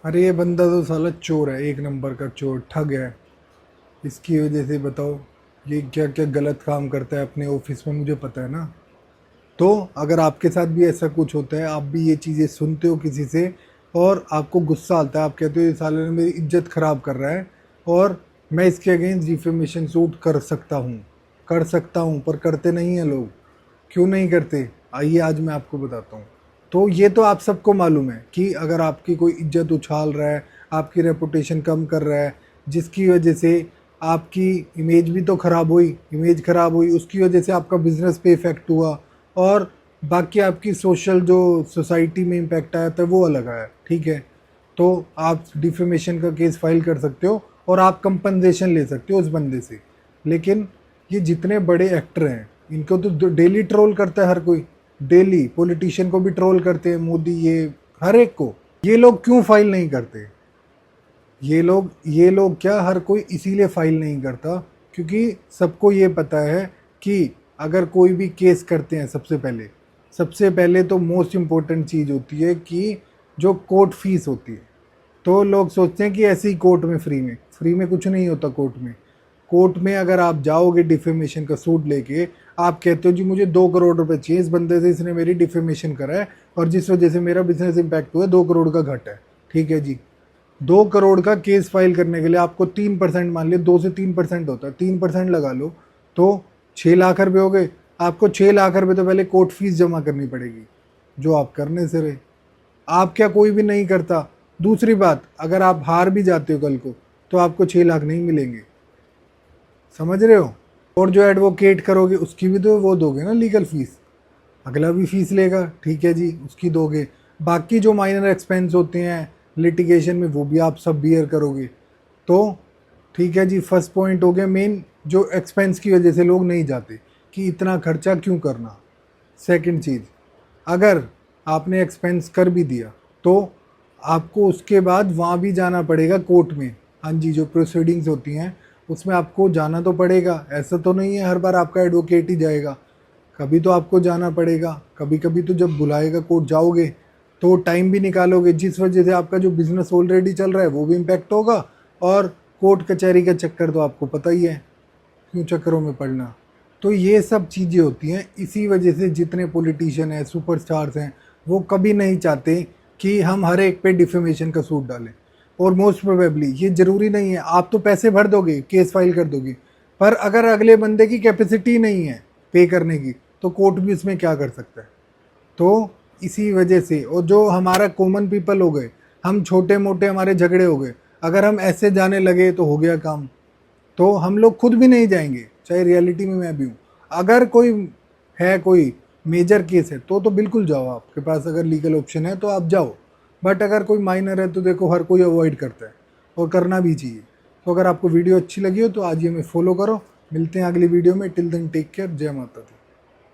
अरे ये बंदा तो साला चोर है, एक नंबर का चोर, ठग है। इसकी वजह से बताओ ये क्या क्या गलत काम करता है अपने ऑफिस में, मुझे पता है ना। तो अगर आपके साथ भी ऐसा कुछ होता है, आप भी ये चीज़ें सुनते हो किसी से और आपको गुस्सा आता है, आप कहते हो ये साले ने मेरी इज्जत ख़राब कर रहा है और मैं इसके अगेंस्ट डिफेमेशन सूट कर सकता हूँ, पर करते नहीं हैं लोग। क्यों नहीं करते? आइए आज मैं आपको बताता हूँ। तो ये तो आप सबको मालूम है कि अगर आपकी कोई इज्जत उछाल रहा है, आपकी रेपुटेशन कम कर रहा है, जिसकी वजह से आपकी इमेज भी तो ख़राब हुई, इमेज ख़राब हुई, उसकी वजह से आपका बिजनेस पे इफ़ेक्ट हुआ और बाकी आपकी सोशल जो सोसाइटी में इम्पैक्ट आया था वो अलग आया, ठीक है। तो आप डिफेमेशन का केस फाइल कर सकते हो और आप कंपनसेशन ले सकते हो उस बंदे से। लेकिन ये जितने बड़े एक्टर हैं इनको तो डेली ट्रोल करता है हर कोई, डेली पॉलिटिशियन को भी ट्रोल करते हैं, मोदी, ये हर एक को। ये लोग क्यों फाइल नहीं करते? ये लोग क्या, हर कोई इसीलिए फाइल नहीं करता क्योंकि सबको ये पता है कि अगर कोई भी केस करते हैं, सबसे पहले तो मोस्ट इम्पोर्टेंट चीज़ होती है कि जो कोर्ट फीस होती है। तो लोग सोचते हैं कि ऐसे ही कोर्ट में फ्री में कुछ नहीं होता। कोर्ट में अगर आप जाओगे डिफेमेशन का सूट लेके, आप कहते हो जी मुझे 2 करोड़ रुपए चाहिए इस बंदे से, इसने मेरी डिफेमेशन करा है और जिस वजह से मेरा बिजनेस इम्पैक्ट हुआ है, 2 करोड़ का घट है, ठीक है जी। 2 करोड़ का केस फाइल करने के लिए आपको 3%, मान लिया 2 से 3% होता है, 3% लगा लो तो 6 लाख रुपये हो गए। आपको 6 लाख रुपये तो पहले कोर्ट फीस जमा करनी पड़ेगी, जो आप करने से रहे। आप क्या, कोई भी नहीं करता। दूसरी बात, अगर आप हार भी जाते हो कल को तो आपको 6 लाख नहीं मिलेंगे, समझ रहे हो। और जो एडवोकेट करोगे उसकी भी तो वो दोगे ना, लीगल फीस, अगला भी फीस लेगा, ठीक है जी, उसकी दोगे। बाकी जो माइनर एक्सपेंस होते हैं लिटिगेशन में वो भी आप सब बियर करोगे। तो ठीक है जी, फर्स्ट पॉइंट हो गया मेन, जो एक्सपेंस की वजह से लोग नहीं जाते कि इतना खर्चा क्यों करना। सेकंड चीज़, अगर आपने एक्सपेंस कर भी दिया तो आपको उसके बाद वहाँ भी जाना पड़ेगा कोर्ट में। हाँ जी, जो प्रोसीडिंग्स होती हैं उसमें आपको जाना तो पड़ेगा, ऐसा तो नहीं है हर बार आपका एडवोकेट ही जाएगा, कभी तो आपको जाना पड़ेगा। कभी कभी तो जब बुलाएगा कोर्ट जाओगे तो टाइम भी निकालोगे, जिस वजह से आपका जो बिज़नेस ऑलरेडी चल रहा है वो भी इम्पैक्ट होगा। और कोर्ट कचहरी का चक्कर तो आपको पता ही है, क्यों चक्करों में पड़ना। तो ये सब चीज़ें होती हैं, इसी वजह से जितने पॉलिटिशियन हैं, सुपरस्टार्स हैं, वो कभी नहीं चाहते कि हम हर एक पे डिफेमेशन का सूट डालें। और मोस्ट प्रोबेबली ये ज़रूरी नहीं है, आप तो पैसे भर दोगे, केस फाइल कर दोगे, पर अगर अगले बंदे की कैपेसिटी नहीं है पे करने की तो कोर्ट भी उसमें क्या कर सकता है। तो इसी वजह से, और जो हमारा कॉमन पीपल हो गए, हम छोटे मोटे हमारे झगड़े हो गए, अगर हम ऐसे जाने लगे तो हो गया काम। तो हम लोग खुद भी नहीं जाएंगे, चाहे रियलिटी में मैं भी हूँ। अगर कोई है, कोई मेजर केस है तो बिल्कुल जाओ, आपके पास अगर लीगल ऑप्शन है तो आप जाओ। बट अगर कोई माइनर है तो देखो हर कोई अवॉइड करता है और करना भी चाहिए। तो अगर आपको वीडियो अच्छी लगी हो तो आज ही हमें फॉलो करो। मिलते हैं अगली वीडियो में, टिल देन टेक केयर, जय माता दी।